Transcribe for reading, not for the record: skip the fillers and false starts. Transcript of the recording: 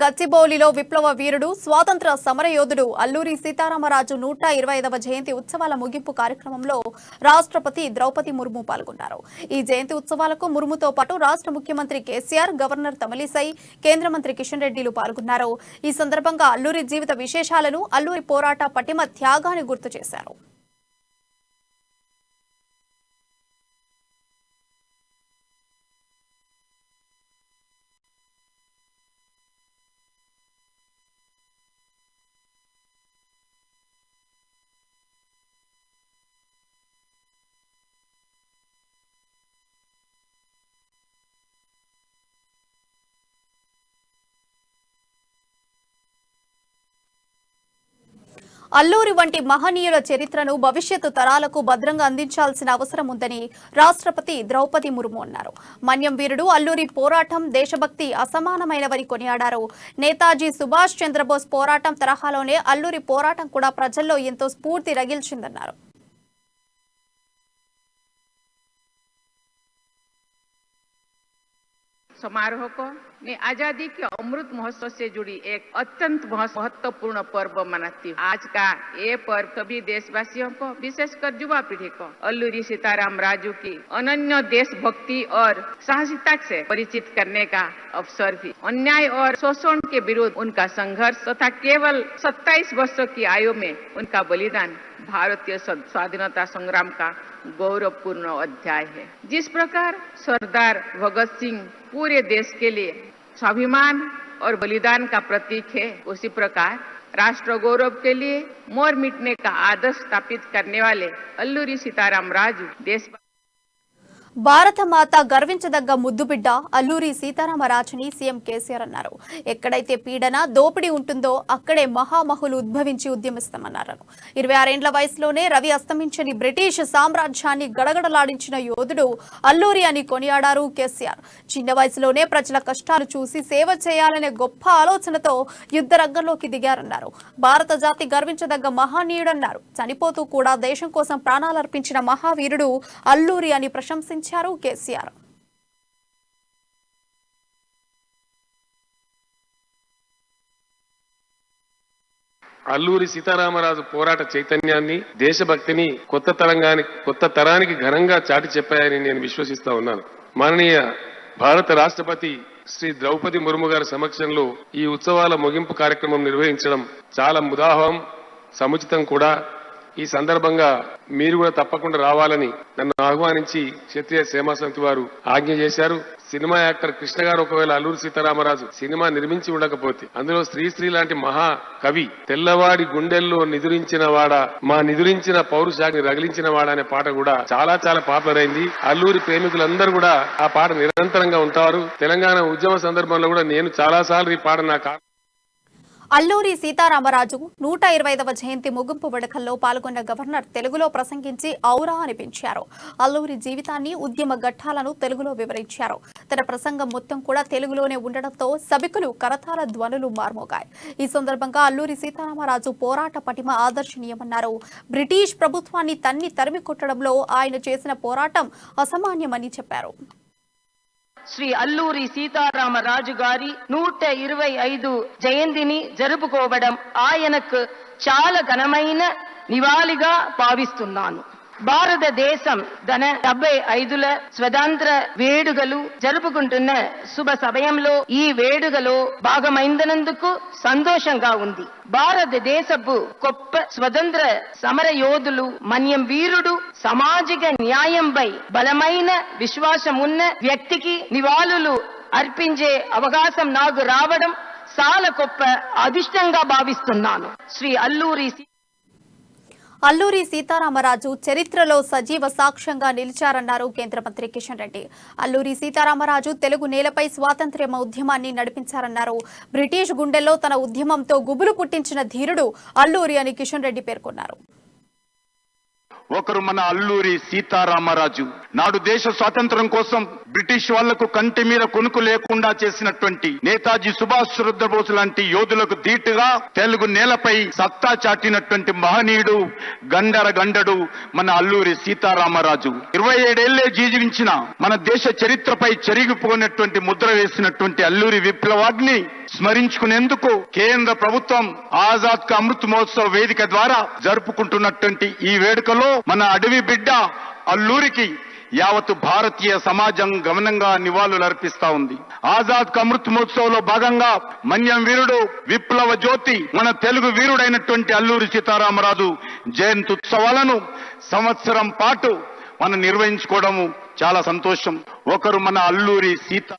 గచ్చిబౌలిలో విప్లవ వీరుడు స్వాతంత్ర సమరయోధుడు అల్లూరి సీతారామరాజు 125వ జయంతి ఉత్సవాల ముగింపు కార్యక్రమంలో రాష్ట్రపతి ద్రౌపది ముర్ము పాల్గొన్నారు. ఈ జయంతి ఉత్సవాలకు ముర్ముతో పాటు రాష్ట్ర ముఖ్యమంత్రి కేసీఆర్, గవర్నర్ తమిళిసై, కేంద్ర మంత్రి కిషన్ రెడ్డిలు పాల్గొన్నారు. ఈ సందర్భంగా అల్లూరి జీవిత విశేషాలను, అల్లూరి పోరాట పటిమ త్యాగాన్ని గుర్తు చేశారు. అల్లూరి వంటి మహనీయుల చరిత్రను భవిష్యత్తు తరాలకు భద్రంగా అందించాల్సిన అవసరం ఉందని రాష్ట్రపతి ద్రౌపది ముర్ము అన్నారు. మన్యం వీరుడు అల్లూరి పోరాటం, దేశభక్తి అసమానమైనవని కొనియాడారు. నేతాజీ సుభాష్ చంద్రబోస్ పోరాటం తరహాలోనే అల్లూరి పోరాటం కూడా ప్రజల్లో ఎంతో స్ఫూర్తి రగిల్చిందన్నారు. समारोह को मैं आजादी के अमृत महोत्सव से जुड़ी एक अत्यंत महत्वपूर्ण पर्व मनाती हूँ। आज का ये पर्व सभी देशवासियों को, विशेषकर युवा पीढ़ी को अल्लूरी सीताराम राजू की अनन्य देशभक्ति और साहसिकता से परिचित करने का अवसर भी। अन्याय और शोषण के विरुद्ध उनका संघर्ष तथा केवल 27 वर्षों की आयु में उनका बलिदान भारतीय स्वाधीनता संग्राम का गौरवपूर्ण अध्याय है। जिस प्रकार सरदार भगत सिंह पूरे देश के लिए स्वाभिमान और बलिदान का प्रतीक है, उसी प्रकार राष्ट्र गौरव के लिए मोर मिटने का आदर्श स्थापित करने वाले अल्लूरी सीताराम राजू देश భారత మాత గర్వించదగ్గ ముద్దుబిడ్డ అల్లూరి సీతారామరాజుని సీఎం కేసీఆర్ అన్నారు. ఎక్కడైతే పీడన, దోపిడీ ఉంటుందో అక్కడే మహామహులు ఉద్భవించి ఉద్యమిస్తామన్నారు. 26 ఏండ్ల వయసులోనే రవి అస్తమించని బ్రిటిష్ సామ్రాజ్యాన్ని గడగడలాడించిన యోధుడు అల్లూరి అని కొనియాడారు కేసీఆర్. చిన్న వయసులోనే ప్రజల కష్టాలు చూసి సేవ చేయాలనే గొప్ప ఆలోచనతో యుద్ధ రంగంలోకి దిగారన్నారు. భారత జాతి గర్వించదగ్గ మహానీయుడన్నారు. చనిపోతూ కూడా దేశం కోసం ప్రాణాలర్పించిన మహావీరుడు అల్లూరి అని ప్రశంసించారు కేసీఆర్. అల్లూరి సీతారామరాజు పోరాట చైతన్యాన్ని, దేశభక్తిని కొత్త తరానికి ఘనంగా చాటి చెప్పాయని నేను విశ్వసిస్తా ఉన్నాను. మాననీయ భారత రాష్ట్రపతి శ్రీ ద్రౌపది ముర్ము గారి సమక్షంలో ఈ ఉత్సవాల ముగింపు కార్యక్రమం నిర్వహించడం చాలా ముదాహం, సముచితం కూడా. ఈ సందర్భంగా మీరు కూడా తప్పకుండా రావాలని నన్ను ఆహ్వానించి క్షత్రియ సేమా సమితి వారు ఆజ్ఞ చేశారు. సినిమా యాక్టర్ కృష్ణ గారు ఒకవేళ అల్లూరి సీతారామరాజు సినిమా నిర్మించి ఉండకపోతే అందులో శ్రీశ్రీ లాంటి మహా కవి తెల్లవాడి గుండెల్లో నిదురించిన వాడా, మా నిదురించిన పౌరుషాన్ని రగిలించిన వాడా అనే పాట కూడా చాలా చాలా పాపులర్ అయింది. అల్లూరి ప్రేమికులందరూ కూడా ఆ పాట నిరంతరంగా ఉంటారు. తెలంగాణ ఉద్యమ సందర్భంలో కూడా నేను చాలా సార్లు ఈ పాట నా అల్లూరి సీతారామరాజు 125వ జయంతి ముగింపు వేడుకల్లో పాల్గొన్న గవర్నర్ తెలుగులో ప్రసంగించి ఔరా అనిపించారు. అల్లూరి జీవితాన్ని, ఉద్యమ ఘట్టాలను తెలుగులో వివరించారు. తన ప్రసంగం మొత్తం కూడా తెలుగులోనే ఉండడంతో సభికులు కరతాళ ధ్వనులు మార్మోగాయి. ఈ సందర్భంగా అల్లూరి సీతారామరాజు పోరాట పటిమ ఆదర్శనీయమన్నారు. బ్రిటిష్ ప్రభుత్వాన్ని తరిమి కొట్టడంలో ఆయన చేసిన పోరాటం అసామాన్యమని చెప్పారు. శ్రీ అల్లూరి సీతారామరాజు గారి 125 జయంతిని జరుపుకోవడం ఆయనకు చాలా ఘనమైన నివాళిగా భావిస్తున్నాను. భారతదేశం తన 75ల స్వతంత్ర వేడుకలు జరుపుకుంటున్న శుభ సమయంలో ఈ వేడుకలో భాగమైనందుకు సంతోషంగా ఉంది. భారతదేశపు గొప్ప స్వతంత్ర సమర యోధులు, మన్యం వీరుడు, సామాజిక న్యాయంపై బలమైన విశ్వాసం ఉన్న వ్యక్తికి నివాళులు అర్పించే అవకాశం నాకు రావడం చాలా గొప్ప అదృష్టంగా భావిస్తున్నాను. శ్రీ అల్లూరి సీతారామరాజు చరిత్రలో సజీవ సాక్ష్యంగా నిలిచారన్నారు కేంద్ర మంత్రి కిషన్ రెడ్డి. అల్లూరి సీతారామరాజు తెలుగు నేలపై స్వాతంత్ర్య ఉద్యమాన్ని నడిపించారన్నారు. బ్రిటిష్ గుండెల్లో తన ఉద్యమంతో గుబులు పుట్టించిన ధీరుడు అల్లూరి అని కిషన్ రెడ్డి పేర్కొన్నారు. ఒకరు మన అల్లూరి సీతారామరాజు. నాడు దేశ స్వాతంత్రం కోసం బ్రిటిష్ వాళ్లకు కంటి మీద కొనుకు లేకుండా చేసినటువంటి నేతాజీ సుభాష్ చంద్రబోస్ లాంటి యోధులకు ధీటుగా తెలుగు నేలపై సత్తా చాటినటువంటి మహనీయుడు గండడు మన అల్లూరి సీతారామరాజు. 27 ఏళ్లే జీవించిన మన దేశ చరిత్రపై చెరిగిపోయినటువంటి ముద్ర వేసినటువంటి అల్లూరి విప్లవాగ్ని స్మరించుకునేందుకు కేంద్ర ప్రభుత్వం ఆజాద్ కా అమృత్ మహోత్సవ్ వేదిక ద్వారా జరుపుకుంటున్నటువంటి ఈ వేడుకలో మన అడవి బిడ్డ అల్లూరికి యావత్ భారతీయ సమాజం గమనంగా నివాళులు అర్పిస్తా ఉంది. ఆజాద్ కా అమృత్ మహోత్సవ్ లో భాగంగా మన్యం వీరుడు విప్లవ జ్యోతి మన తెలుగు వీరుడైనటువంటి అల్లూరి సీతారామరాజు జయంతి ఉత్సవాలను సంవత్సరం పాటు మనం నిర్వహించుకోవడము చాలా సంతోషం. ఒకరు మన అల్లూరి సీత